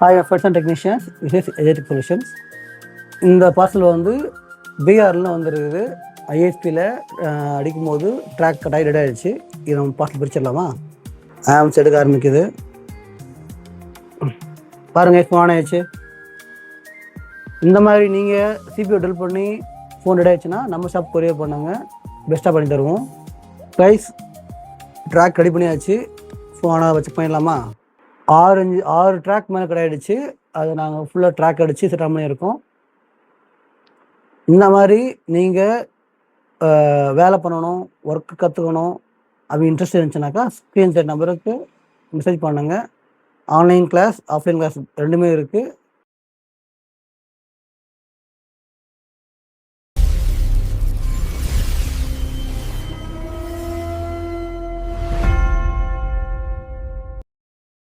Hi, friends and technicians. This is Ajatic Solutions. இந்த parcel வந்து பிஆரில் வந்துருக்குது. ஐஎஸ்பியில் அடிக்கும் போது ட்ராக் கட்டாகி ரெடி ஆகிடுச்சு. இது நம்ம பார்சல் பிரிச்சிடலாமா? ஆம்ஸ் எடுக்க ஆரம்பிக்குது. பாருங்கள், ஃபோன் ஆன் ஆயிடுச்சு. இந்த மாதிரி நீங்கள் சிபிஓ டெல் பண்ணி ஃபோன் ரெடி ஆயிடுச்சுன்னா நம்ம ஷாப் கொரியர் பண்ணுங்க, பெஸ்ட்டாக பண்ணி தருவோம். ப்ரைஸ் ட்ராக் ரெடி பண்ணியாச்சு. ஃபோனை வச்சு பண்ணிடலாமா? 6 ட்ராக் மேலே கிடையாடுச்சு. அது நாங்கள் ஃபுல்லாக ட்ராக் அடித்து செட் பண்ணியிருக்கோம். இந்த மாதிரி நீங்கள் வேலை பண்ணணும், ஒர்க்கு கற்றுக்கணும் அப்படி இன்ட்ரெஸ்ட் இருந்துச்சுனாக்கா ஸ்க்ரீன் ஷாட் நம்பருக்கு மெசேஜ் பண்ணுங்கள். ஆன்லைன் கிளாஸ், ஆஃப்லைன் கிளாஸ் ரெண்டுமே இருக்குது.